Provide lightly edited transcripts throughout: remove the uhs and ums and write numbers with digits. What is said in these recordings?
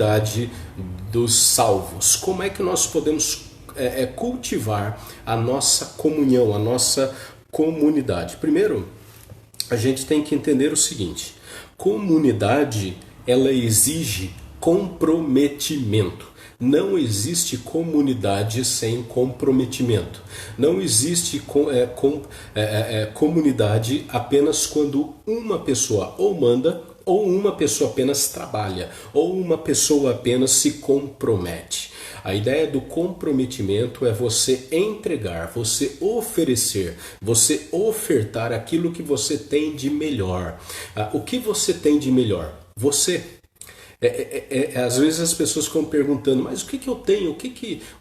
comunidade dos salvos. Como é que nós podemos cultivar a nossa comunhão, a nossa comunidade? Primeiro, a gente tem que entender o seguinte: comunidade, ela exige comprometimento. Não existe comunidade sem comprometimento. Não existe comunidade apenas quando uma pessoa ou manda, ou uma pessoa apenas trabalha, ou uma pessoa apenas se compromete. A ideia do comprometimento é você entregar, você oferecer, você ofertar aquilo que você tem de melhor. O que você tem de melhor? Você. Às vezes as pessoas ficam perguntando, mas o que eu tenho? O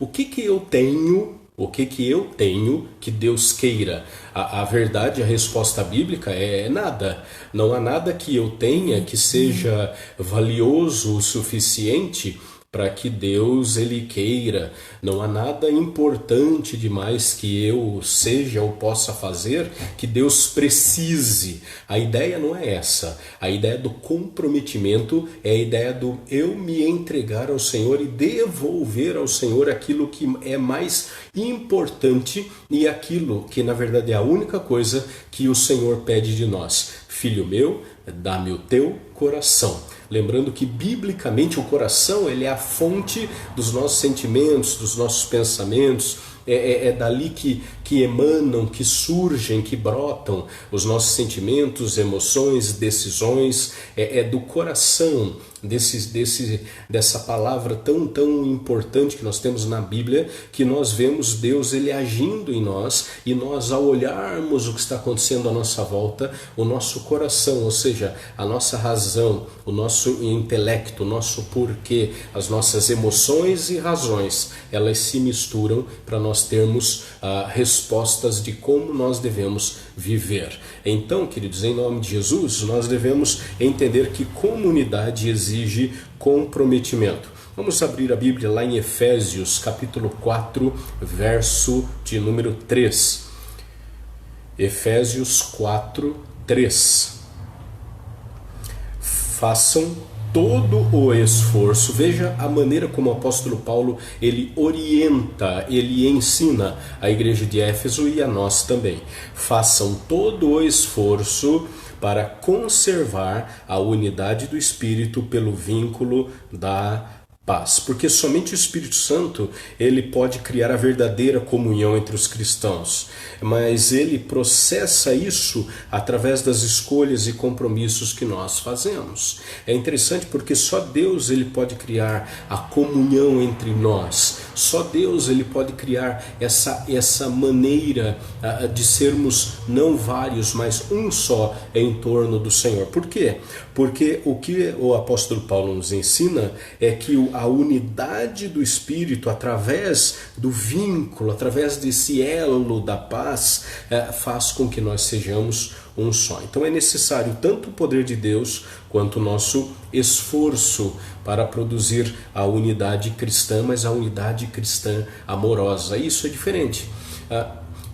que eu tenho? O que eu tenho que Deus queira? A verdade, a resposta bíblica é nada. Não há nada que eu tenha que seja valioso o suficiente para que Deus ele queira. Não há nada importante demais que eu seja ou possa fazer que Deus precise. A ideia não é essa. A ideia do comprometimento é a ideia do eu me entregar ao Senhor e devolver ao Senhor aquilo que é mais importante e aquilo que na verdade é a única coisa que o Senhor pede de nós. Filho meu, dá-me o teu coração. Lembrando que biblicamente o coração ele é a fonte dos nossos sentimentos, dos nossos pensamentos, é dali que emanam, que surgem, que brotam os nossos sentimentos, emoções, decisões, é do coração, dessa palavra tão importante que nós temos na Bíblia, que nós vemos Deus ele agindo em nós, e nós ao olharmos o que está acontecendo à nossa volta, o nosso coração, ou seja, a nossa razão, o nosso intelecto, o nosso porquê, as nossas emoções e razões, elas se misturam para nós termos respostas de como nós devemos viver. Então, queridos, em nome de Jesus, nós devemos entender que comunidade exige comprometimento. Vamos abrir a Bíblia lá em Efésios, capítulo 4, verso de número 3. Efésios 4, 3. Façam todo o esforço. Veja a maneira como o apóstolo Paulo ele orienta, ele ensina a igreja de Éfeso e a nós também. Façam todo o esforço para conservar a unidade do Espírito pelo vínculo da paz, porque somente o Espírito Santo ele pode criar a verdadeira comunhão entre os cristãos, mas ele processa isso através das escolhas e compromissos que nós fazemos. É interessante porque só Deus ele pode criar a comunhão entre nós, só Deus ele pode criar essa maneira de sermos não vários, mas um só em torno do Senhor. Por quê? Porque o que o apóstolo Paulo nos ensina é que a unidade do Espírito, através do vínculo, através desse elo da paz, faz com que nós sejamos um só. Então é necessário tanto o poder de Deus quanto o nosso esforço para produzir a unidade cristã, mas a unidade cristã amorosa. Isso é diferente.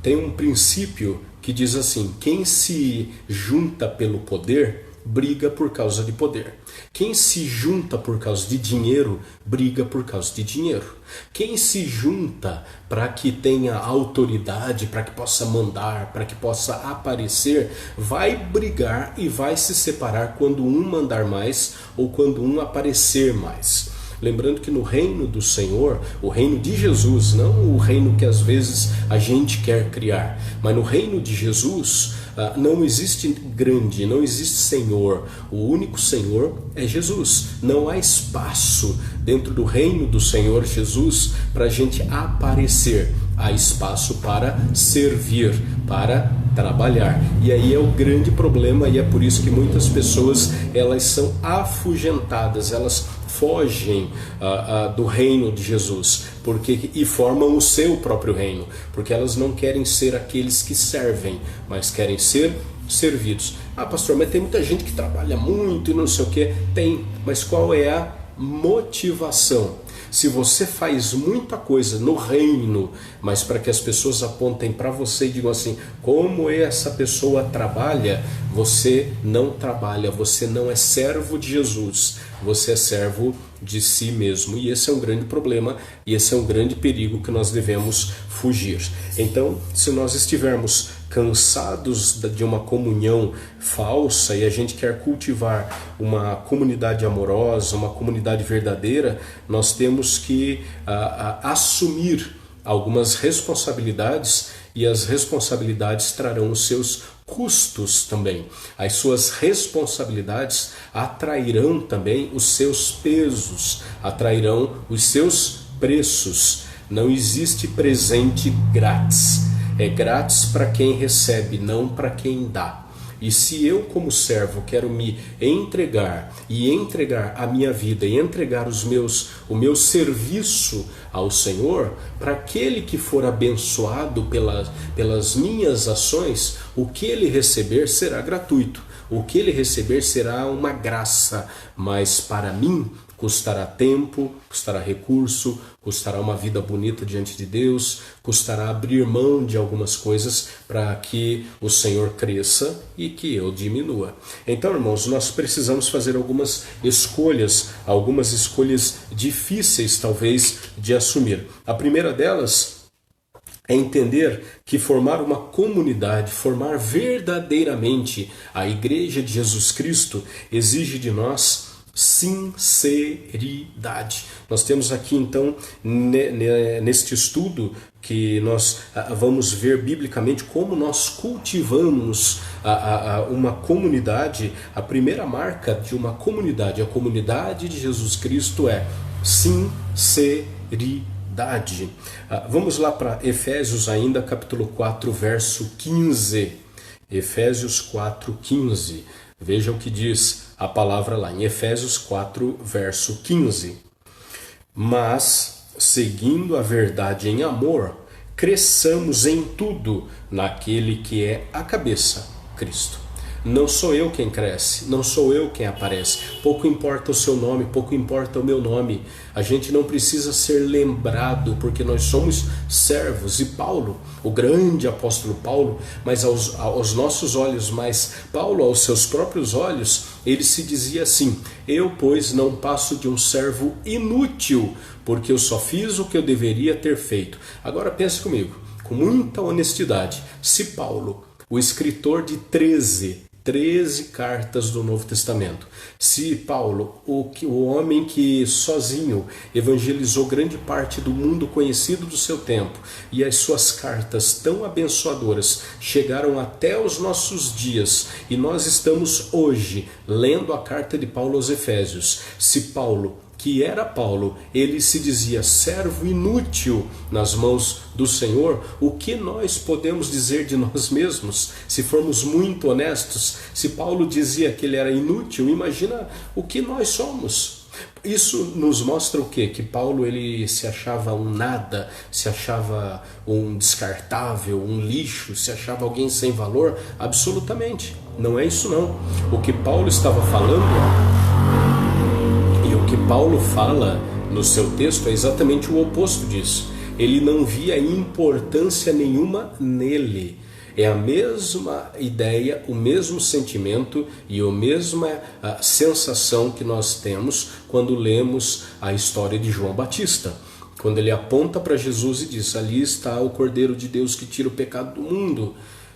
Tem um princípio que diz assim: quem se junta pelo poder briga por causa de poder. Quem se junta por causa de dinheiro, briga por causa de dinheiro. Quem se junta para que tenha autoridade, para que possa mandar, para que possa aparecer, vai brigar e vai se separar quando um mandar mais ou quando um aparecer mais. Lembrando que no reino do Senhor, o reino de Jesus, não o reino que às vezes a gente quer criar, mas no reino de Jesus não existe grande, não existe Senhor. O único Senhor é Jesus. Não há espaço dentro do reino do Senhor Jesus para a gente aparecer. Há espaço para servir, para trabalhar. E aí é o grande problema, e é por isso que muitas pessoas elas são afugentadas, elas fogem do reino de Jesus e formam o seu próprio reino, porque elas não querem ser aqueles que servem, mas querem ser servidos. Pastor, mas tem muita gente que trabalha muito e não sei o que. Tem, mas qual é motivação. Se você faz muita coisa no reino, mas para que as pessoas apontem para você e digam assim, como essa pessoa trabalha, você não trabalha, você não é servo de Jesus, você é servo de si mesmo. E esse é um grande problema, e esse é um grande perigo que nós devemos fugir. Então, se nós estivermos cansados de uma comunhão falsa e a gente quer cultivar uma comunidade amorosa, uma comunidade verdadeira, nós temos que assumir algumas responsabilidades, e as responsabilidades trarão os seus custos também. As suas responsabilidades atrairão também os seus pesos, atrairão os seus preços. Não existe presente grátis. É grátis para quem recebe, não para quem dá. E se eu, como servo, quero me entregar e entregar a minha vida e entregar o meu serviço ao Senhor, para aquele que for abençoado pelas minhas ações, o que ele receber será gratuito. O que ele receber será uma graça, mas para mim custará tempo, custará recurso, custará uma vida bonita diante de Deus, custará abrir mão de algumas coisas para que o Senhor cresça e que eu diminua. Então, irmãos, nós precisamos fazer algumas escolhas difíceis talvez de assumir. A primeira delas é entender que formar uma comunidade, formar verdadeiramente a Igreja de Jesus Cristo exige de nós sinceridade. Nós temos aqui então neste estudo que nós vamos ver biblicamente como nós cultivamos uma comunidade. A primeira marca de uma comunidade, a comunidade de Jesus Cristo, é sinceridade. Vamos lá para Efésios ainda, capítulo 4, verso 15. Efésios 4, 15. Veja o que diz a palavra lá em Efésios 4, verso 15. Mas, seguindo a verdade em amor, cresçamos em tudo naquele que é a cabeça, Cristo. Não sou eu quem cresce, não sou eu quem aparece. Pouco importa o seu nome, pouco importa o meu nome. A gente não precisa ser lembrado, porque nós somos servos. E Paulo, o grande apóstolo Paulo, mas aos nossos olhos, mas Paulo aos seus próprios olhos, ele se dizia assim: eu, pois, não passo de um servo inútil, porque eu só fiz o que eu deveria ter feito. Agora pense comigo, com muita honestidade, se Paulo, o escritor de 13 cartas do Novo Testamento, se Paulo, o homem que sozinho evangelizou grande parte do mundo conhecido do seu tempo, e as suas cartas tão abençoadoras chegaram até os nossos dias, e nós estamos hoje lendo a carta de Paulo aos Efésios, se Paulo, que era Paulo, ele se dizia servo inútil nas mãos do Senhor, o que nós podemos dizer de nós mesmos, se formos muito honestos? Se Paulo dizia que ele era inútil, imagina o que nós somos. Isso nos mostra o quê? Que Paulo, ele se achava um nada, se achava um descartável, um lixo, se achava alguém sem valor? Absolutamente, não é isso não. O que Paulo estava falando, o que Paulo fala no seu texto é exatamente o oposto disso. Ele não via importância nenhuma nele. É a mesma ideia, o mesmo sentimento e a mesma sensação que nós temos quando lemos a história de João Batista. Quando ele aponta para Jesus e diz: ali está o Cordeiro de Deus que tira o pecado do mundo.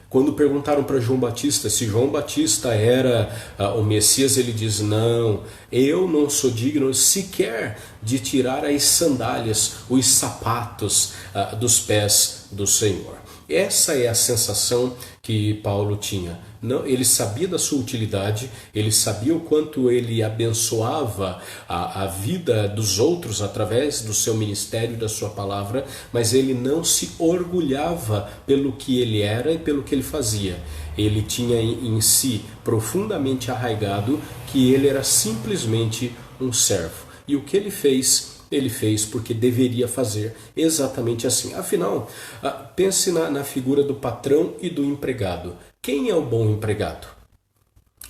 Quando perguntaram para João Batista se João Batista era o Messias, ele diz: não, eu não sou digno sequer de tirar as sandálias, os sapatos dos pés do Senhor. Essa é a sensação que Paulo tinha. Não, ele sabia da sua utilidade, ele sabia o quanto ele abençoava a vida dos outros através do seu ministério e da sua palavra, mas ele não se orgulhava pelo que ele era e pelo que ele fazia. Ele tinha em si profundamente arraigado que ele era simplesmente um servo. E o que ele fez porque deveria fazer exatamente assim. Afinal, pense na figura do patrão e do empregado. Quem é o bom empregado?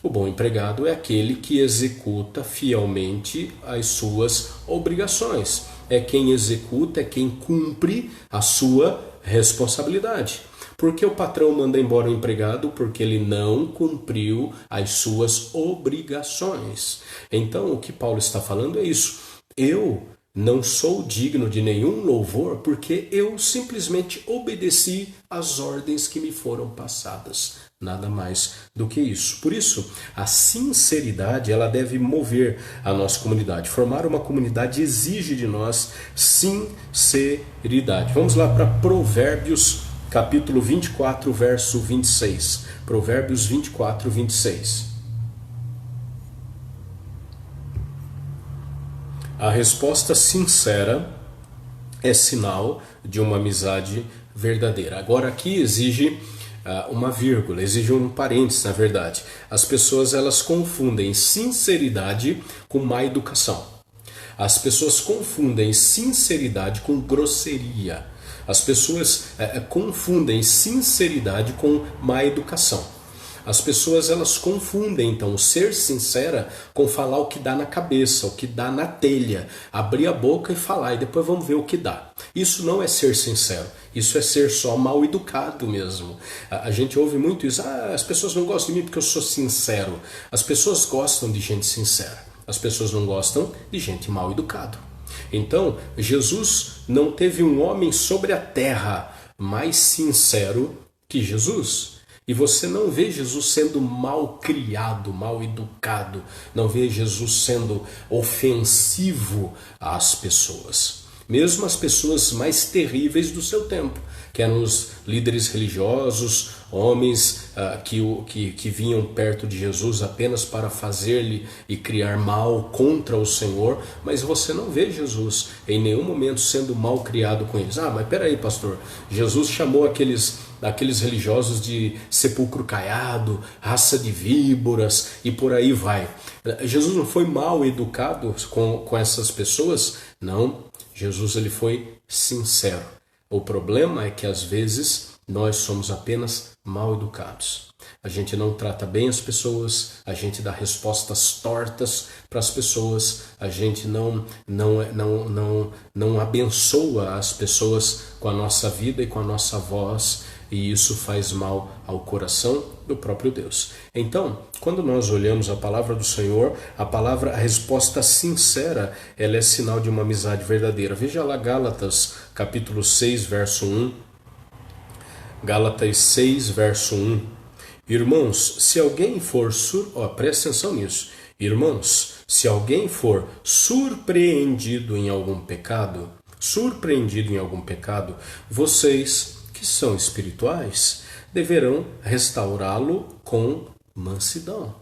O bom empregado é aquele que executa fielmente as suas obrigações. É quem executa, é quem cumpre a sua responsabilidade. Por que o patrão manda embora o empregado? Porque ele não cumpriu as suas obrigações. Então, o que Paulo está falando é isso. Eu não sou digno de nenhum louvor porque eu simplesmente obedeci às ordens que me foram passadas. Nada mais do que isso. Por isso, a sinceridade ela deve mover a nossa comunidade. Formar uma comunidade exige de nós sinceridade. Vamos lá para Provérbios capítulo 24, verso 26. Provérbios 24, 26. A resposta sincera é sinal de uma amizade verdadeira. Agora aqui exige uma vírgula, exige um parênteses, na verdade. As pessoas elas confundem sinceridade com má educação. As pessoas confundem sinceridade com grosseria. As pessoas confundem sinceridade com má educação. As pessoas elas confundem então o ser sincera com falar o que dá na cabeça, o que dá na telha, abrir a boca e falar e depois vamos ver o que dá. Isso não é ser sincero, isso é ser só mal educado mesmo. A gente ouve muito isso, as pessoas não gostam de mim porque eu sou sincero. As pessoas gostam de gente sincera, as pessoas não gostam de gente mal educado. Então, Jesus não teve um homem sobre a terra mais sincero que Jesus. E você não vê Jesus sendo mal criado, mal educado, não vê Jesus sendo ofensivo às pessoas. Mesmo as pessoas mais terríveis do seu tempo, que eram os líderes religiosos, homens que vinham perto de Jesus apenas para fazer-lhe e criar mal contra o Senhor, mas você não vê Jesus em nenhum momento sendo mal criado com eles. Mas peraí, pastor, Jesus chamou aqueles religiosos de sepulcro caiado, raça de víboras e por aí vai. Jesus não foi mal educado com essas pessoas? Não, Jesus ele foi sincero. O problema é que às vezes nós somos apenas mal educados. A gente não trata bem as pessoas, a gente dá respostas tortas para as pessoas, a gente não abençoa as pessoas com a nossa vida e com a nossa voz, e isso faz mal ao coração do próprio Deus. Então, quando nós olhamos a palavra do Senhor, a resposta sincera, ela é sinal de uma amizade verdadeira. Veja lá Gálatas, capítulo 6, verso 1. Gálatas 6, verso 1. Irmãos, se alguém for... presta atenção nisso. Irmãos, se alguém for surpreendido em algum pecado, vocês que são espirituais, deverão restaurá-lo com mansidão.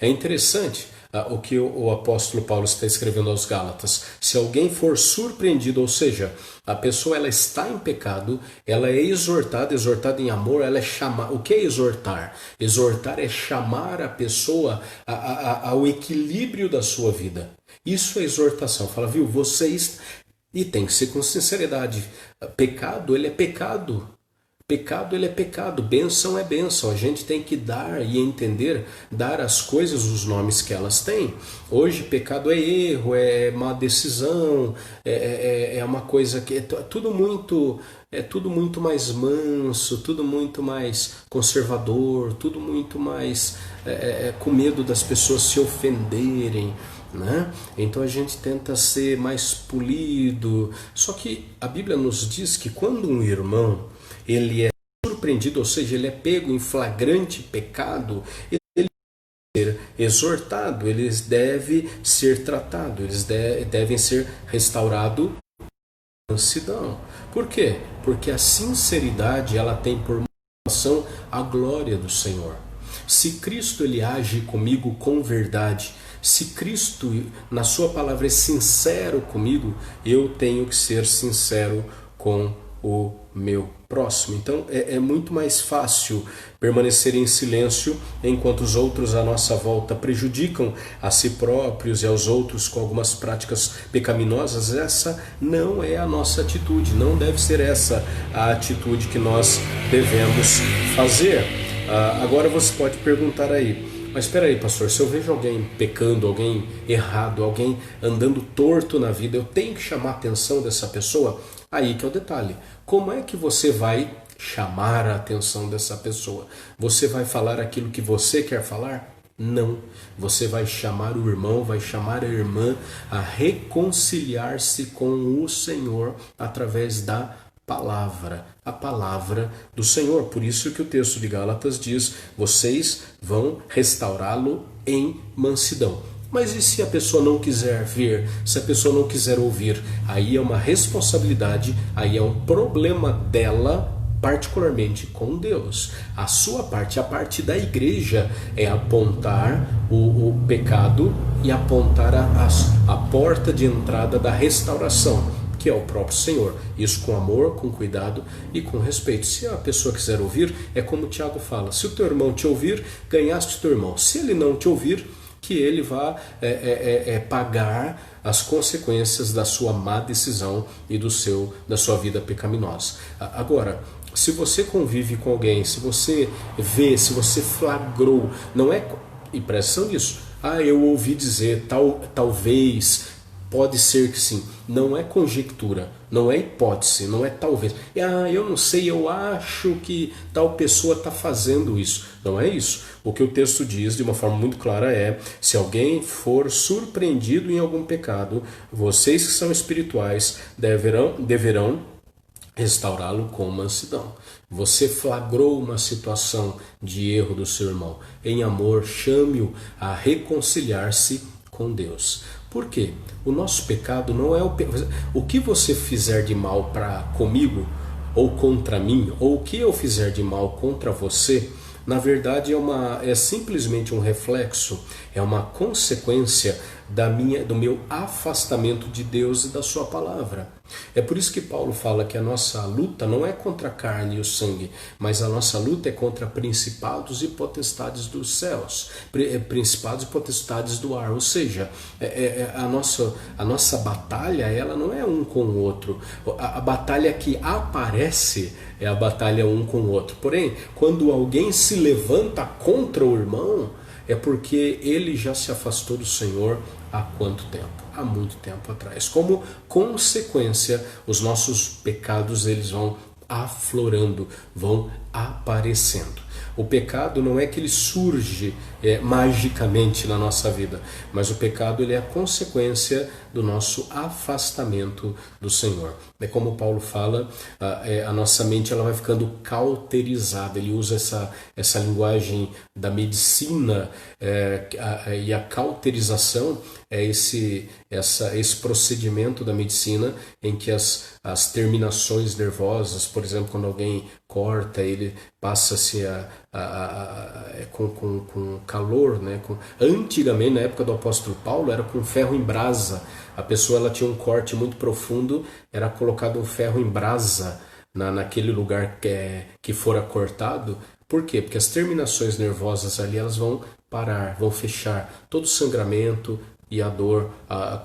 É interessante o que o apóstolo Paulo está escrevendo aos Gálatas. Se alguém for surpreendido, ou seja, a pessoa ela está em pecado, ela é exortada em amor, ela é chamar. O que é exortar? Exortar é chamar a pessoa ao equilíbrio da sua vida. Isso é exortação. Fala, viu, vocês... E tem que ser com sinceridade. Pecado, ele é pecado. Pecado, ele é pecado. Bênção é bênção. A gente tem que dar e entender, dar às coisas os nomes que elas têm. Hoje, pecado é erro, é má decisão, é uma coisa que... É tudo muito mais manso, tudo muito mais conservador, tudo muito mais com medo das pessoas se ofenderem. Né? Então a gente tenta ser mais polido. Só que a Bíblia nos diz que quando um irmão ele é surpreendido, ou seja, ele é pego em flagrante pecado, ele deve ser exortado, eles devem ser tratados, eles devem ser restaurados com mansidão. Por quê? Porque a sinceridade ela tem por motivação a glória do Senhor. Se Cristo ele age comigo com verdade, se Cristo, na sua palavra, é sincero comigo, eu tenho que ser sincero com o meu próximo. Então é muito mais fácil permanecer em silêncio enquanto os outros à nossa volta prejudicam a si próprios e aos outros com algumas práticas pecaminosas. Essa não é a nossa atitude, não deve ser essa a atitude que nós devemos fazer. Agora você pode perguntar aí, Mas espera aí, pastor, se eu vejo alguém pecando, alguém errado, alguém andando torto na vida, eu tenho que chamar a atenção dessa pessoa? Aí que é o detalhe. Como é que você vai chamar a atenção dessa pessoa? Você vai falar aquilo que você quer falar? Não. Você vai chamar o irmão, vai chamar a irmã a reconciliar-se com o Senhor através da palavra, a palavra do Senhor. Por isso que o texto de Gálatas diz: vocês vão restaurá-lo em mansidão. Mas e se a pessoa não quiser ver, se a pessoa não quiser ouvir? Aí é uma responsabilidade, aí é um problema dela, particularmente com Deus. A sua parte, a parte da igreja, é apontar o pecado e apontar a porta de entrada da restauração, que é o próprio Senhor. Isso com amor, com cuidado e com respeito. Se a pessoa quiser ouvir, é como o Tiago fala: se o teu irmão te ouvir, ganhaste o teu irmão. Se ele não te ouvir, que ele vá pagar as consequências da sua má decisão e da sua vida pecaminosa. Agora, se você convive com alguém, se você vê, se você flagrou, não é... E presta atenção nisso. Eu ouvi dizer, talvez, pode ser que sim. Não é conjectura, não é hipótese, não é talvez. Eu não sei, eu acho que tal pessoa está fazendo isso. Não é isso. O que o texto diz de uma forma muito clara é: se alguém for surpreendido em algum pecado, vocês que são espirituais deverão restaurá-lo com mansidão. Você flagrou uma situação de erro do seu irmão, em amor, chame-o a reconciliar-se com Deus. Por quê? O nosso pecado não é o que você fizer de mal comigo ou contra mim, ou o que eu fizer de mal contra você, na verdade é simplesmente um reflexo, é uma consequência do meu afastamento de Deus e da sua palavra. É por isso que Paulo fala que a nossa luta não é contra a carne e o sangue, mas a nossa luta é contra principados e potestades dos céus, principados e potestades do ar. Ou seja, a nossa batalha, ela não é um com o outro. A batalha que aparece é a batalha um com o outro. Porém, quando alguém se levanta contra o irmão, é porque ele já se afastou do Senhor há quanto tempo? Há muito tempo atrás. Como consequência, os nossos pecados eles vão aflorando, vão aparecendo. O pecado não é que ele surge magicamente na nossa vida, mas o pecado ele é a consequência do nosso afastamento do Senhor. É como Paulo fala, a nossa mente ela vai ficando cauterizada. Ele usa essa linguagem da medicina, e a cauterização é esse procedimento da medicina em que as terminações nervosas, por exemplo, quando alguém corta, ele passa-se com calor, né? Antigamente, na época do apóstolo Paulo, era com ferro em brasa. A pessoa ela tinha um corte muito profundo, era colocado um ferro em brasa naquele lugar que fora cortado. Por quê? Porque as terminações nervosas ali elas vão parar, vão fechar. Todo o sangramento e a dor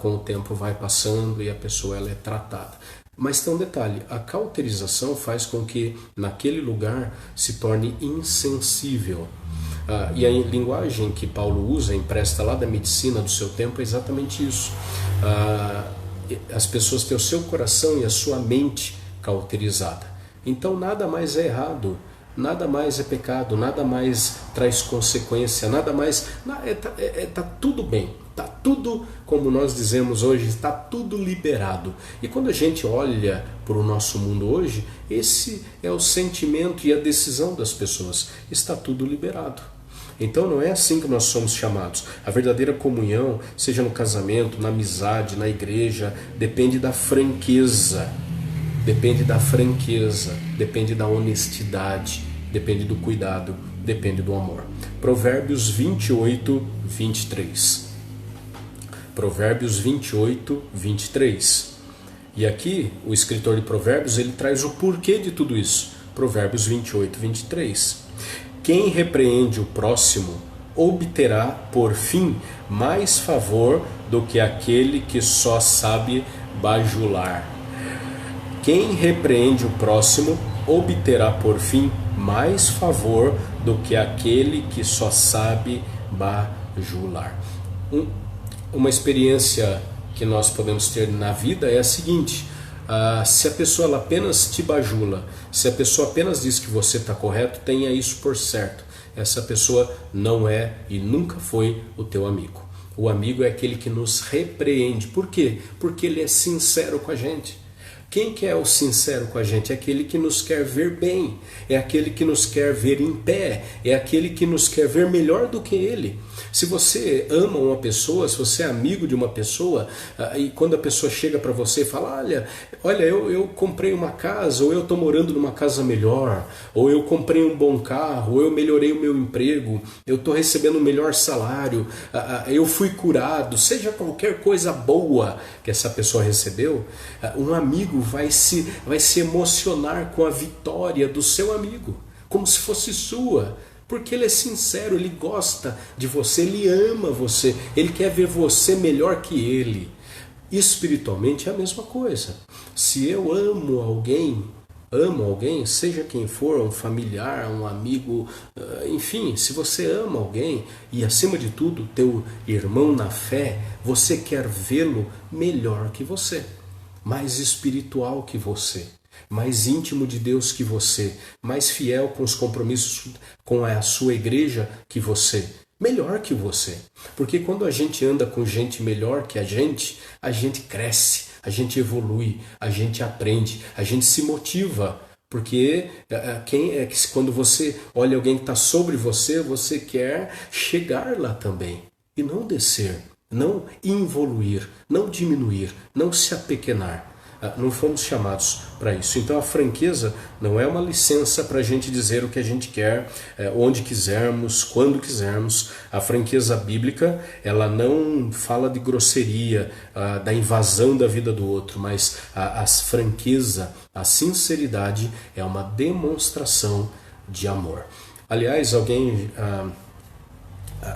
com o tempo vai passando e a pessoa ela é tratada. Mas tem um detalhe: a cauterização faz com que naquele lugar se torne insensível. E a linguagem que Paulo usa, empresta lá da medicina do seu tempo, é exatamente isso. As pessoas têm o seu coração e a sua mente cauterizada. Então nada mais é errado, nada mais é pecado, nada mais traz consequência, nada mais... Tá tudo bem, tá tudo, como nós dizemos hoje, está tudo liberado. E quando a gente olha para o nosso mundo hoje, esse é o sentimento e a decisão das pessoas: está tudo liberado. Então não é assim que nós somos chamados. A verdadeira comunhão, seja no casamento, na amizade, na igreja, depende da franqueza, depende da honestidade, depende do cuidado, depende do amor. Provérbios 28, 23. Provérbios 28, 23. E aqui o escritor de Provérbios ele traz o porquê de tudo isso. Provérbios 28, 23. Quem repreende o próximo obterá por fim mais favor do que aquele que só sabe bajular. Quem repreende o próximo obterá por fim mais favor do que aquele que só sabe bajular. Uma experiência que nós podemos ter na vida é a seguinte: se a pessoa ela apenas te bajula, se a pessoa apenas diz que você está correto, tenha isso por certo. Essa pessoa não é e nunca foi o teu amigo. O amigo é aquele que nos repreende. Por quê? Porque ele é sincero com a gente. Quem que é o sincero com a gente? É aquele que nos quer ver bem, é aquele que nos quer ver em pé, é aquele que nos quer ver melhor do que ele. Se você ama uma pessoa, se você é amigo de uma pessoa, e quando a pessoa chega para você e fala, olha, eu comprei uma casa, ou eu estou morando numa casa melhor, ou eu comprei um bom carro, ou eu melhorei o meu emprego, eu estou recebendo um melhor salário, eu fui curado, seja qualquer coisa boa que essa pessoa recebeu, um amigo vai se emocionar com a vitória do seu amigo, como se fosse sua. Porque ele é sincero, ele gosta de você, ele ama você, ele quer ver você melhor que ele. Espiritualmente é a mesma coisa. Se eu amo alguém, seja quem for, um familiar, um amigo, enfim, se você ama alguém e acima de tudo teu irmão na fé, você quer vê-lo melhor que você, mais espiritual que você, mais íntimo de Deus que você, mais fiel com os compromissos com a sua igreja que você, melhor que você. Porque quando a gente anda com gente melhor que a gente cresce, a gente evolui, a gente aprende, a gente se motiva. Porque quando você olha alguém que está sobre você, você quer chegar lá também e não descer, não involuir, não diminuir, não se apequenar. Não fomos chamados para isso. Então a franqueza não é uma licença para a gente dizer o que a gente quer, onde quisermos, quando quisermos. A franqueza bíblica, ela não fala de grosseria, da invasão da vida do outro, mas a franqueza, a sinceridade é uma demonstração de amor. Aliás,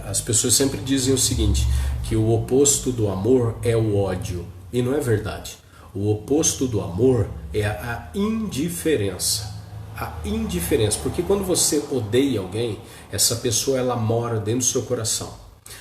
as pessoas sempre dizem o seguinte, que o oposto do amor é o ódio, e não é verdade. O oposto do amor é a indiferença. A indiferença, porque quando você odeia alguém, essa pessoa ela mora dentro do seu coração.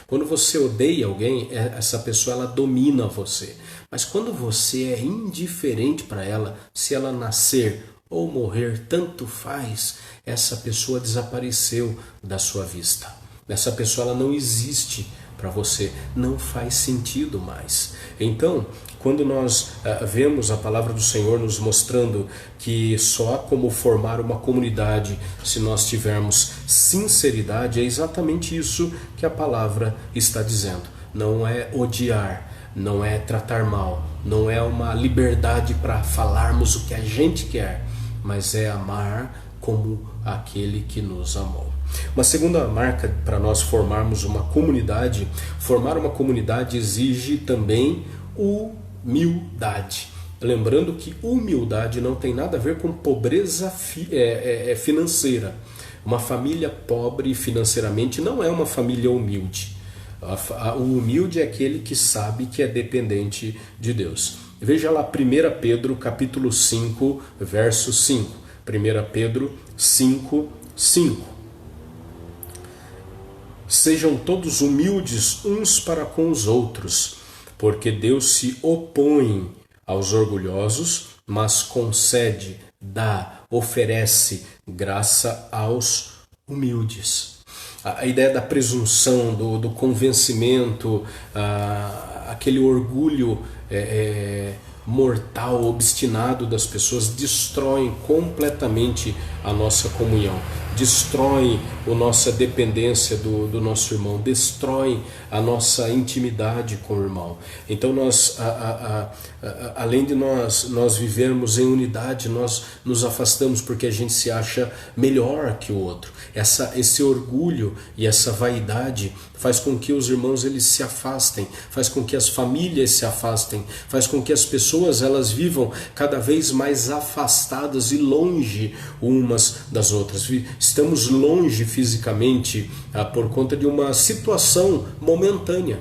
Quando você odeia alguém, essa pessoa ela domina você. Mas quando você é indiferente para ela, se ela nascer ou morrer, tanto faz, essa pessoa desapareceu da sua vista. Essa pessoa ela não existe para você, não faz sentido mais. Então, quando nós vemos a palavra do Senhor nos mostrando que só há como formar uma comunidade se nós tivermos sinceridade, é exatamente isso que a palavra está dizendo. Não é odiar, não é tratar mal, não é uma liberdade para falarmos o que a gente quer, mas é amar como aquele que nos amou. Uma segunda marca para nós formarmos uma comunidade, formar uma comunidade exige também humildade. Lembrando que humildade não tem nada a ver com pobreza financeira. Uma família pobre financeiramente não é uma família humilde. O humilde é aquele que sabe que é dependente de Deus. Veja lá 1 Pedro capítulo 5, verso 5. 1 Pedro 5, 5. Sejam todos humildes uns para com os outros, porque Deus se opõe aos orgulhosos, mas concede, dá, oferece graça aos humildes. A ideia da presunção, do convencimento, aquele orgulho mortal, obstinado das pessoas destroem completamente a nossa comunhão, destroem a nossa dependência do nosso irmão, destroem a nossa intimidade com o irmão. Então nós, além de nós vivermos em unidade, nós nos afastamos porque a gente se acha melhor que o outro. Esse orgulho e essa vaidade faz com que os irmãos eles se afastem, faz com que as famílias se afastem, faz com que as pessoas elas vivam cada vez mais afastadas e longe umas das outras. Estamos longe fisicamente por conta de uma situação momentânea,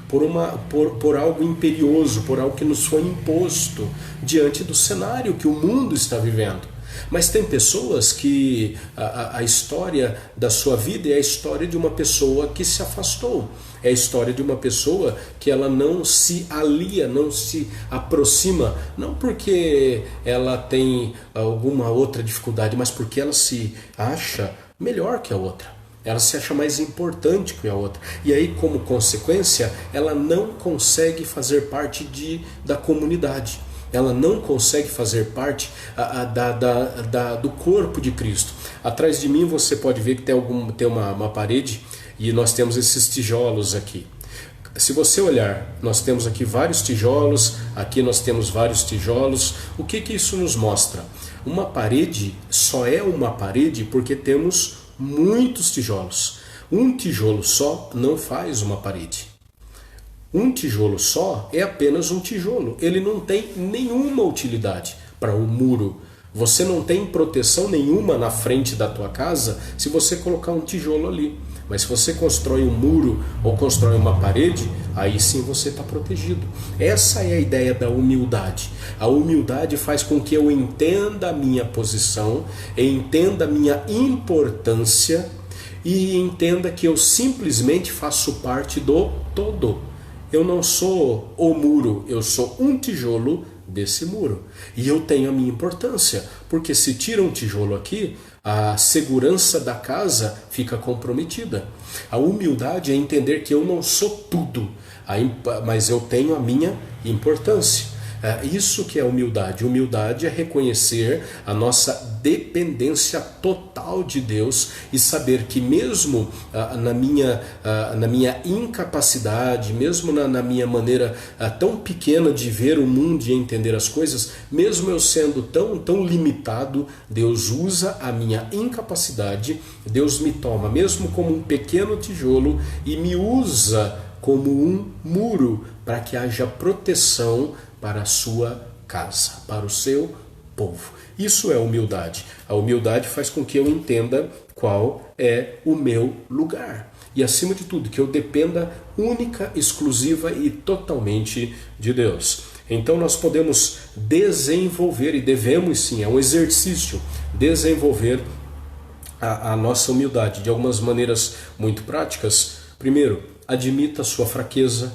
por algo imperioso, por algo que nos foi imposto diante do cenário que o mundo está vivendo. Mas tem pessoas que a história da sua vida é a história de uma pessoa que se afastou. É a história de uma pessoa que ela não se alia, não se aproxima, não porque ela tem alguma outra dificuldade, mas porque ela se acha melhor que a outra. Ela se acha mais importante que a outra. E aí, como consequência, ela não consegue fazer parte da comunidade. Ela não consegue fazer parte do corpo de Cristo. Atrás de mim você pode ver que tem uma parede e nós temos esses tijolos aqui. Se você olhar, nós temos aqui vários tijolos, aqui nós temos vários tijolos. O que isso nos mostra? Uma parede só é uma parede porque temos muitos tijolos. Um tijolo só não faz uma parede. Um tijolo só é apenas um tijolo. Ele não tem nenhuma utilidade para o muro. Você não tem proteção nenhuma na frente da tua casa se você colocar um tijolo ali. Mas se você constrói um muro ou constrói uma parede, aí sim você está protegido. Essa é a ideia da humildade. A humildade faz com que eu entenda a minha posição, entenda a minha importância e entenda que eu simplesmente faço parte do todo. Eu não sou o muro, eu sou um tijolo desse muro. E eu tenho a minha importância, porque se tira um tijolo aqui, a segurança da casa fica comprometida. A humildade é entender que eu não sou tudo, mas eu tenho a minha importância. Isso que é humildade. Humildade é reconhecer a nossa dependência total de Deus e saber que mesmo na minha incapacidade, mesmo na minha maneira tão pequena de ver o mundo e entender as coisas, mesmo eu sendo tão limitado, Deus usa a minha incapacidade, Deus me toma mesmo como um pequeno tijolo e me usa como um muro para que haja proteção para a sua casa, para o seu povo. Isso é humildade. A humildade faz com que eu entenda qual é o meu lugar. E acima de tudo, que eu dependa única, exclusiva e totalmente de Deus. Então nós podemos desenvolver, e devemos sim, é um exercício, desenvolver a nossa humildade de algumas maneiras muito práticas. Primeiro, admita a sua fraqueza.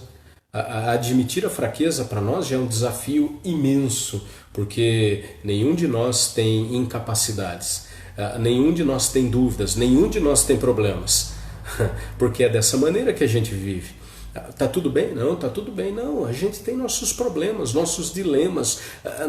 Admitir a fraqueza para nós já é um desafio imenso, porque nenhum de nós tem incapacidades, nenhum de nós tem dúvidas, nenhum de nós tem problemas, porque é dessa maneira que a gente vive. Tá tudo bem? Não, tá tudo bem. Não, a gente tem nossos problemas, nossos dilemas,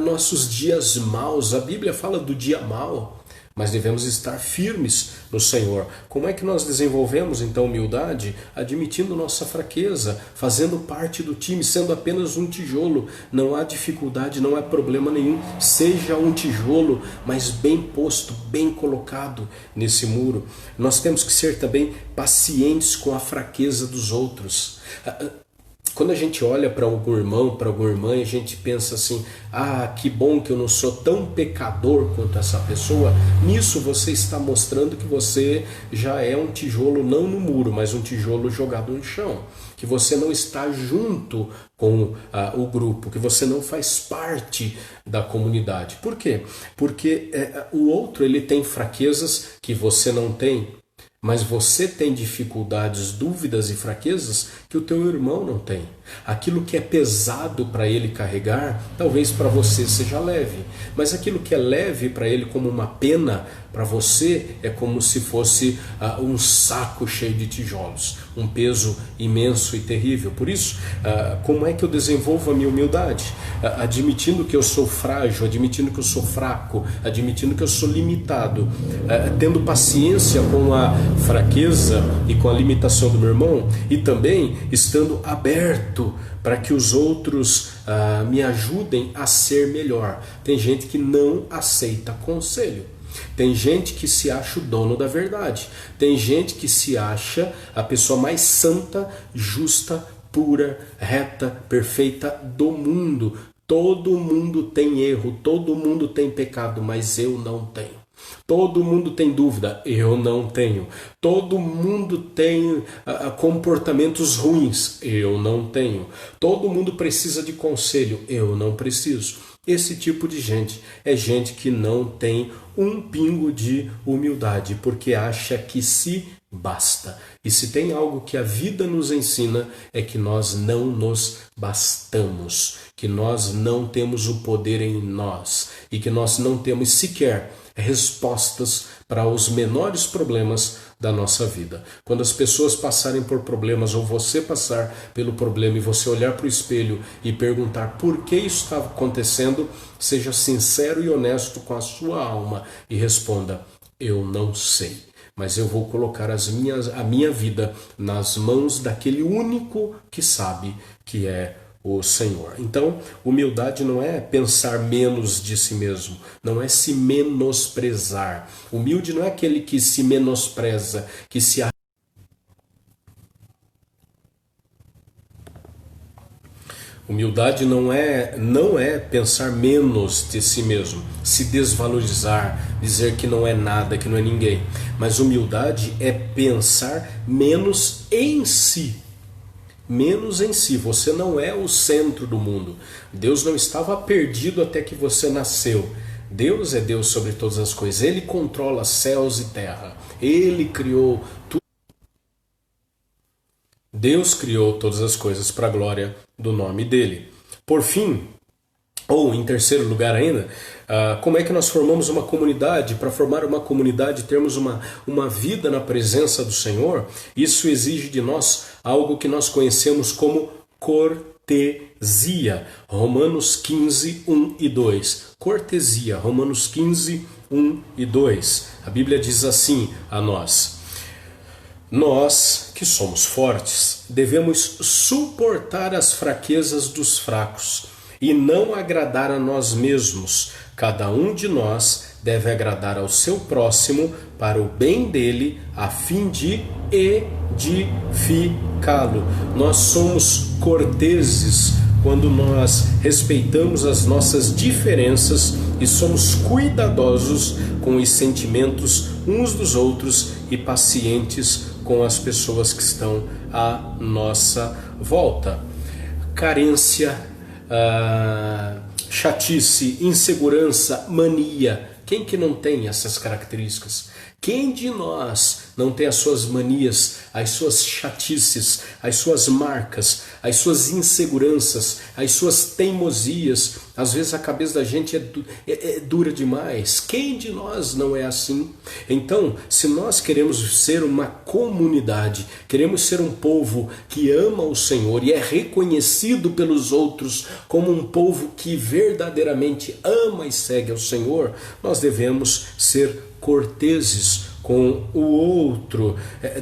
nossos dias maus. A Bíblia fala do dia mau, mas devemos estar firmes no Senhor. Como é que nós desenvolvemos então humildade? Admitindo nossa fraqueza, fazendo parte do time, sendo apenas um tijolo. Não há dificuldade, não há problema nenhum. Seja um tijolo, mas bem posto, bem colocado nesse muro. Nós temos que ser também pacientes com a fraqueza dos outros. Quando a gente olha para algum irmão, para alguma irmã, a gente pensa assim, que bom que eu não sou tão pecador quanto essa pessoa. Nisso você está mostrando que você já é um tijolo, não no muro, mas um tijolo jogado no chão. Que você não está junto com o grupo, que você não faz parte da comunidade. Por quê? Porque o outro ele tem fraquezas que você não tem. Mas você tem dificuldades, dúvidas e fraquezas que o teu irmão não tem. Aquilo que é pesado para ele carregar, talvez para você seja leve. Mas aquilo que é leve para ele como uma pena, para você é como se fosse um saco cheio de tijolos. Um peso imenso e terrível. Por isso, como é que eu desenvolvo a minha humildade? Admitindo que eu sou frágil, admitindo que eu sou fraco, admitindo que eu sou limitado. Tendo paciência com a fraqueza e com a limitação do meu irmão. E também estando aberto para que os outros me ajudem a ser melhor. Tem gente que não aceita conselho. Tem gente que se acha o dono da verdade. Tem gente que se acha a pessoa mais santa, justa, pura, reta, perfeita do mundo. Todo mundo tem erro, todo mundo tem pecado, mas eu não tenho. Todo mundo tem dúvida, eu não tenho. Todo mundo tem comportamentos ruins, eu não tenho. Todo mundo precisa de conselho, eu não preciso. Esse tipo de gente é gente que não tem um pingo de humildade, porque acha que se basta. E se tem algo que a vida nos ensina é que nós não nos bastamos, que nós não temos o poder em nós e que nós não temos sequer respostas para os menores problemas da nossa vida. Quando as pessoas passarem por problemas ou você passar pelo problema e você olhar para o espelho e perguntar por que isso está acontecendo, seja sincero e honesto com a sua alma e responda: eu não sei, mas eu vou colocar a minha vida nas mãos daquele único que sabe, que é o Senhor. Então, humildade não é pensar menos de si mesmo, não é se menosprezar. Humilde não é aquele que se menospreza, que se Humildade não é pensar menos de si mesmo, se desvalorizar, dizer que não é nada, que não é ninguém. Mas humildade é pensar menos em si. Menos em si. Você não é o centro do mundo. Deus não estava perdido até que você nasceu. Deus é Deus sobre todas as coisas. Ele controla céus e terra. Ele criou tudo. Deus criou todas as coisas para a glória do nome dele. Por fim, ou em terceiro lugar ainda, como é que nós formamos uma comunidade? Para formar uma comunidade, termos uma vida na presença do Senhor, isso exige de nós algo que nós conhecemos como cortesia. Romanos 15, 1 e 2. Cortesia, Romanos 15, 1 e 2. A Bíblia diz assim a nós: nós, que somos fortes, devemos suportar as fraquezas dos fracos e não agradar a nós mesmos. Cada um de nós deve agradar ao seu próximo para o bem dele, a fim de edificá-lo. Nós somos corteses quando nós respeitamos as nossas diferenças e somos cuidadosos com os sentimentos uns dos outros e pacientes com as pessoas que estão à nossa volta. Carência, chatice, insegurança, mania. Quem que não tem essas características? Quem de nós não tem as suas manias, as suas chatices, as suas marcas, as suas inseguranças, as suas teimosias? Às vezes a cabeça da gente é dura demais. Quem de nós não é assim? Então, se nós queremos ser uma comunidade, queremos ser um povo que ama o Senhor e é reconhecido pelos outros como um povo que verdadeiramente ama e segue ao Senhor, nós devemos ser corteses com o outro.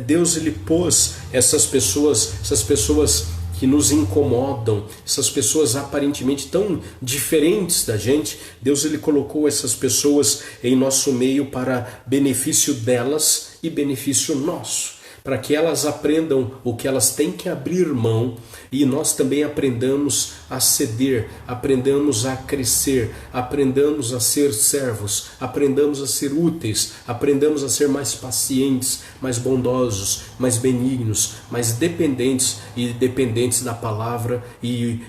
Deus, ele pôs essas pessoas que nos incomodam, essas pessoas aparentemente tão diferentes da gente. Deus, ele colocou essas pessoas em nosso meio para benefício delas e benefício nosso, para que elas aprendam o que elas têm que abrir mão e nós também aprendamos a ceder, aprendamos a crescer, aprendamos a ser servos, aprendamos a ser úteis, aprendamos a ser mais pacientes, mais bondosos, mais benignos, mais dependentes e dependentes da palavra e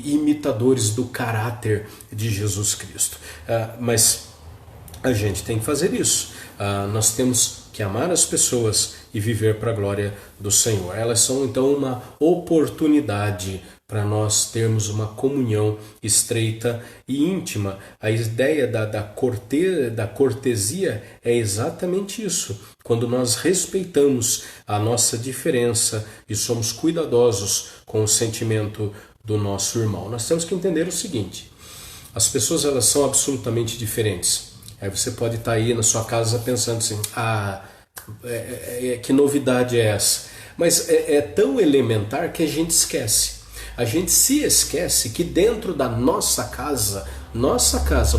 imitadores do caráter de Jesus Cristo. Mas a gente tem que fazer isso. Nós temos que amar as pessoas e viver para a glória do Senhor. Elas são então uma oportunidade para nós termos uma comunhão estreita e íntima. A ideia da cortesia é exatamente isso. Quando nós respeitamos a nossa diferença e somos cuidadosos com o sentimento do nosso irmão. Nós temos que entender o seguinte: as pessoas, elas são absolutamente diferentes. Aí você pode estar aí na sua casa pensando assim: que novidade é essa? Mas é tão elementar que a gente esquece. A gente se esquece que dentro da nossa casa,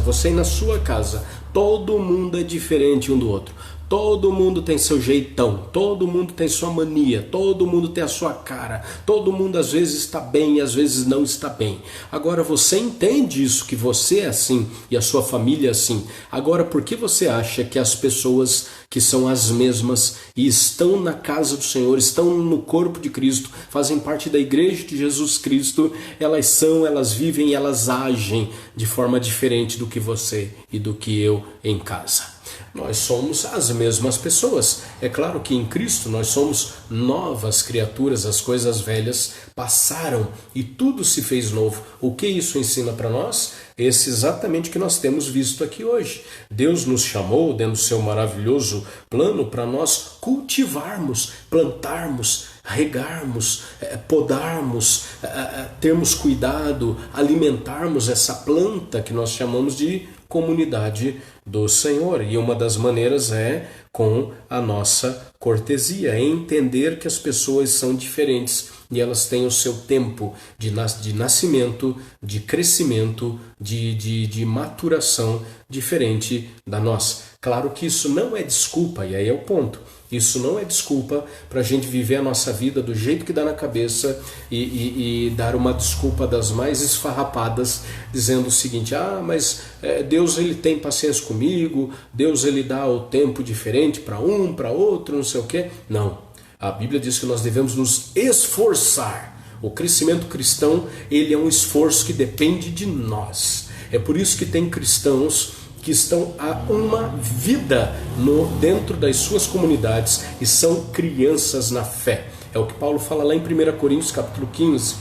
você na sua casa, todo mundo é diferente um do outro. Todo mundo tem seu jeitão, todo mundo tem sua mania, todo mundo tem a sua cara, todo mundo às vezes está bem e às vezes não está bem. Agora você entende isso, que você é assim e a sua família é assim. Agora por que você acha que as pessoas que são as mesmas e estão na casa do Senhor, estão no corpo de Cristo, fazem parte da igreja de Jesus Cristo, elas vivem e elas agem de forma diferente do que você e do que eu em casa? Nós somos as mesmas pessoas. É claro que em Cristo nós somos novas criaturas, as coisas velhas passaram e tudo se fez novo. O que isso ensina para nós? Esse exatamente que nós temos visto aqui hoje. Deus nos chamou, dentro do seu maravilhoso plano, para nós cultivarmos, plantarmos, regarmos, podarmos, termos cuidado, alimentarmos essa planta que nós chamamos de comunidade do Senhor. E uma das maneiras é com a nossa cortesia, é entender que as pessoas são diferentes e elas têm o seu tempo de nascimento, de crescimento, de maturação diferente da nossa. Claro que isso não é desculpa, e aí é o ponto. Isso não é desculpa para a gente viver a nossa vida do jeito que dá na cabeça e dar uma desculpa das mais esfarrapadas, dizendo o seguinte: mas Deus ele tem paciência comigo, Deus ele dá o tempo diferente para um, para outro, não sei o quê. Não, a Bíblia diz que nós devemos nos esforçar. O crescimento cristão ele é um esforço que depende de nós. É por isso que tem cristãos que estão há uma vida dentro das suas comunidades e são crianças na fé. É o que Paulo fala lá em 1 Coríntios capítulo 15.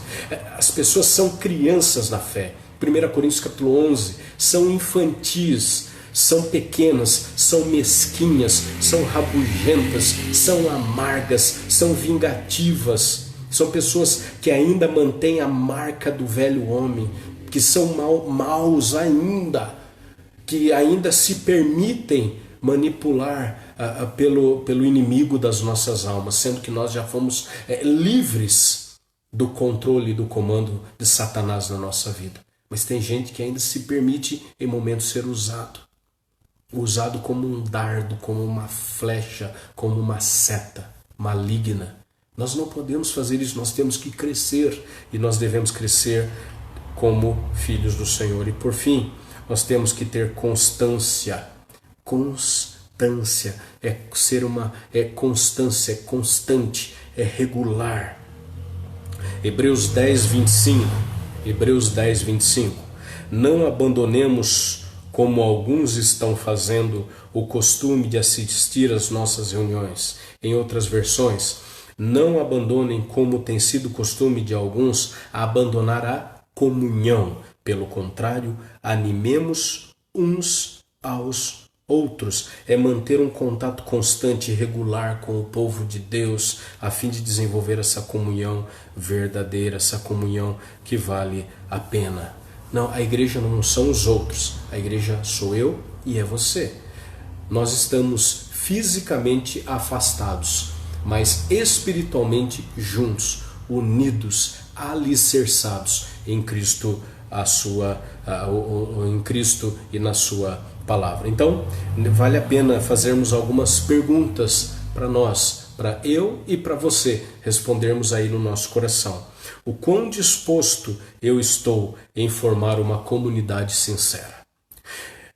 As pessoas são crianças na fé. 1 Coríntios capítulo 11. São infantis, são pequenas, são mesquinhas, são rabugentas, são amargas, são vingativas. São pessoas que ainda mantêm a marca do velho homem, que são maus ainda, que ainda se permitem manipular pelo inimigo das nossas almas, sendo que nós já fomos livres do controle e do comando de Satanás na nossa vida. Mas tem gente que ainda se permite em momentos ser usado como um dardo, como uma flecha, como uma seta maligna. Nós não podemos fazer isso, nós temos que crescer e nós devemos crescer como filhos do Senhor. E por fim, nós temos que ter constância. Constância é constância, é constante, é regular. Hebreus 10, 25. Hebreus 10, 25. Não abandonemos, como alguns estão fazendo, o costume de assistir às nossas reuniões. Em outras versões, não abandonem, como tem sido costume de alguns, a abandonar a comunhão. Pelo contrário, animemos uns aos outros. É manter um contato constante e regular com o povo de Deus, a fim de desenvolver essa comunhão verdadeira, essa comunhão que vale a pena. Não, a igreja não são os outros, a igreja sou eu e é você. Nós estamos fisicamente afastados, mas espiritualmente juntos, unidos, alicerçados em Cristo, em Cristo e na sua palavra. Então, vale a pena fazermos algumas perguntas para nós, para eu e para você, respondermos aí no nosso coração. O quão disposto eu estou em formar uma comunidade sincera?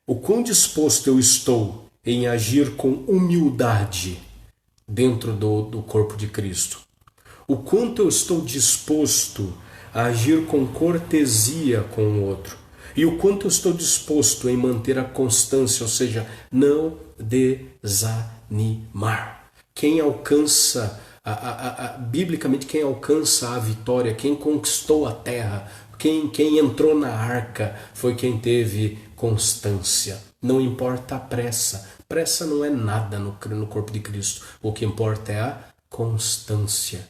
O quão disposto eu estou em agir com humildade dentro do corpo de Cristo? O quanto eu estou disposto a agir com cortesia com o outro? E o quanto eu estou disposto em manter a constância, ou seja, não desanimar. Quem alcança, biblicamente, quem alcança a vitória, quem conquistou a terra, quem entrou na arca, foi quem teve constância. Não importa a pressa. Pressa não é nada no corpo de Cristo. O que importa é a constância.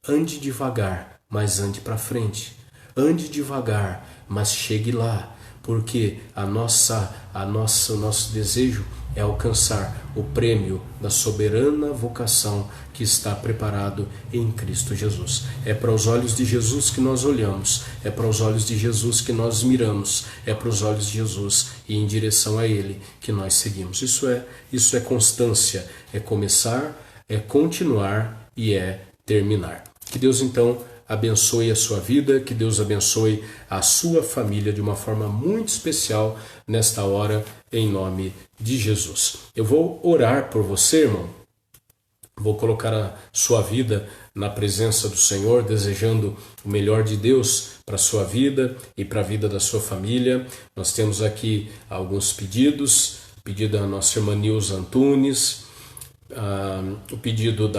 Ande devagar, mas ande para frente. Ande devagar, mas chegue lá. porque o nosso desejo é alcançar o prêmio da soberana vocação que está preparado em Cristo Jesus. É para os olhos de Jesus que nós olhamos, é para os olhos de Jesus que nós miramos, é para os olhos de Jesus e em direção a Ele que nós seguimos. Isso é constância, é começar, é continuar e é terminar. Que Deus então abençoe a sua vida, que Deus abençoe a sua família de uma forma muito especial nesta hora, em nome de Jesus. Eu vou orar por você, irmão. Vou colocar a sua vida na presença do Senhor, desejando o melhor de Deus para a sua vida e para a vida da sua família. Nós temos aqui alguns pedidos, pedido da nossa irmã Nilza Antunes, o pedido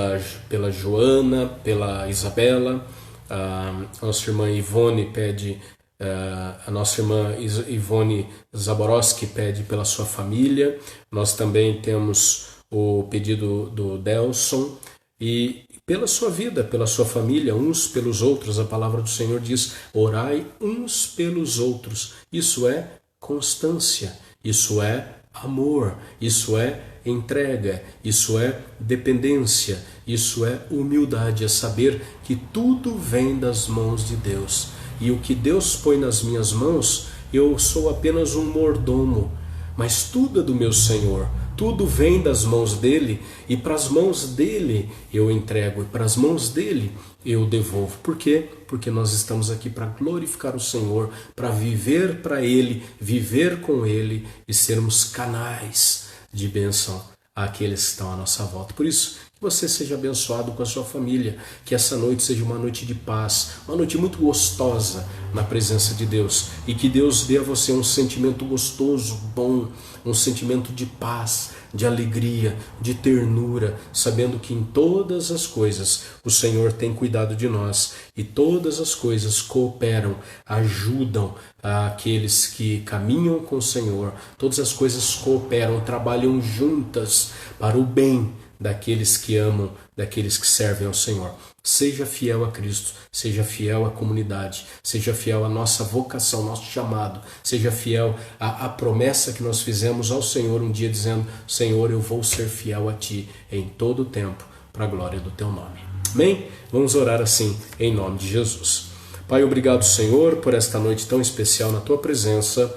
pela Joana, pela Isabela, a nossa irmã Ivone pede, a nossa irmã Ivone Zaborowski pede pela sua família. Nós também temos o pedido do Delson e pela sua vida, pela sua família, uns pelos outros. A palavra do Senhor diz: orai uns pelos outros. Isso é constância, isso é amor, isso é entrega, isso é dependência, isso é humildade, é saber que tudo vem das mãos de Deus. E o que Deus põe nas minhas mãos, eu sou apenas um mordomo, mas tudo é do meu Senhor, tudo vem das mãos dele, e para as mãos dele eu entrego, e para as mãos dele eu devolvo. Por quê? Porque nós estamos aqui para glorificar o Senhor, para viver para Ele, viver com Ele e sermos canais de bênção àqueles que estão à nossa volta. Por isso, que você seja abençoado com a sua família, que essa noite seja uma noite de paz, uma noite muito gostosa na presença de Deus, e que Deus dê a você um sentimento gostoso, bom, um sentimento de paz, de alegria, de ternura, sabendo que em todas as coisas o Senhor tem cuidado de nós, e todas as coisas cooperam, ajudam aqueles que caminham com o Senhor, todas as coisas cooperam, trabalham juntas para o bem daqueles que amam, daqueles que servem ao Senhor. Seja fiel a Cristo, seja fiel à comunidade, seja fiel à nossa vocação, nosso chamado, seja fiel à promessa que nós fizemos ao Senhor um dia, dizendo: Senhor, eu vou ser fiel a Ti em todo o tempo, para a glória do Teu nome. Amém? Vamos orar assim, em nome de Jesus. Pai, obrigado, Senhor, por esta noite tão especial na Tua presença.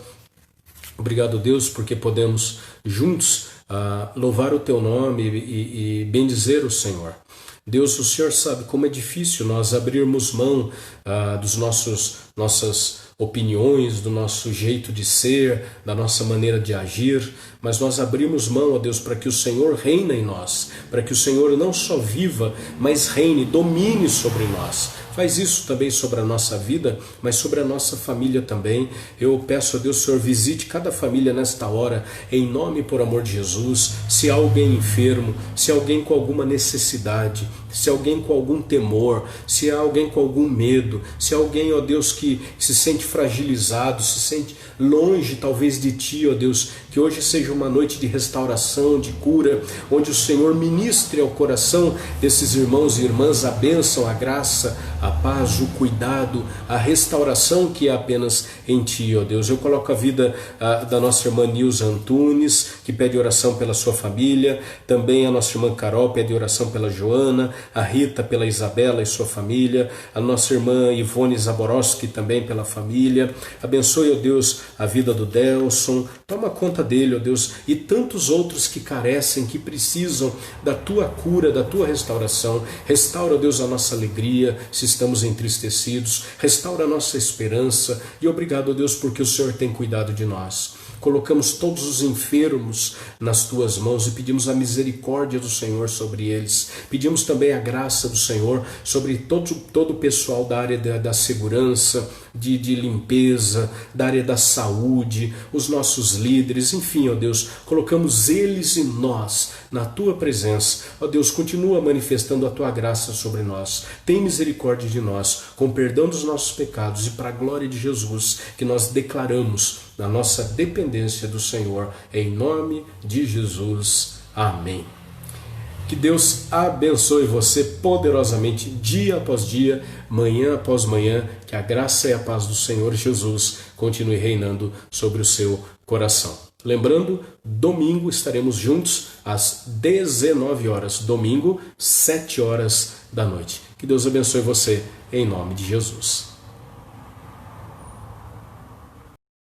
Obrigado, Deus, porque podemos juntos louvar o Teu nome e bendizer o Senhor. Deus, o Senhor sabe como é difícil nós abrirmos mão dos nossas opiniões, do nosso jeito de ser, da nossa maneira de agir, mas nós abrimos mão, ó Deus, para que o Senhor reine em nós, para que o Senhor não só viva, mas reine, domine sobre nós. Faz isso também sobre a nossa vida, mas sobre a nossa família também. Eu peço a Deus, Senhor, visite cada família nesta hora, em nome e por amor de Jesus. Se há alguém enfermo, se há alguém com alguma necessidade, se há alguém com algum temor, se há alguém com algum medo, se há alguém, ó Deus, que se sente fragilizado, se sente longe talvez de Ti, ó Deus, que hoje seja uma noite de restauração, de cura, onde o Senhor ministre ao coração desses irmãos e irmãs a bênção, a graça, a paz, o cuidado, a restauração que é apenas em Ti, ó Deus. Eu coloco a vida da nossa irmã Nilza Antunes, que pede oração pela sua família, também a nossa irmã Carol pede oração pela Joana, a Rita pela Isabela e sua família, a nossa irmã Ivone Zaborowski também pela família. Abençoe, ó Deus, a vida do Delson, toma conta dele, ó Deus, e tantos outros que carecem, que precisam da Tua cura, da Tua restauração. Restaura, ó Deus, a nossa alegria, se estamos entristecidos, restaura a nossa esperança, e obrigado, ó Deus, porque o Senhor tem cuidado de nós. Colocamos todos os enfermos nas Tuas mãos e pedimos a misericórdia do Senhor sobre eles. Pedimos também a graça do Senhor sobre todo o pessoal da área da segurança, de limpeza, da área da saúde, os nossos líderes, enfim, ó Deus, colocamos eles e nós na Tua presença. Ó Deus, continua manifestando a Tua graça sobre nós. Tem misericórdia de nós, com perdão dos nossos pecados, e para a glória de Jesus, que nós declaramos na nossa dependência do Senhor, em nome de Jesus. Amém. Que Deus abençoe você poderosamente dia após dia, manhã após manhã, que a graça e a paz do Senhor Jesus continue reinando sobre o seu coração. Lembrando, domingo estaremos juntos às 19 horas, domingo, 7 horas da noite. Que Deus abençoe você em nome de Jesus.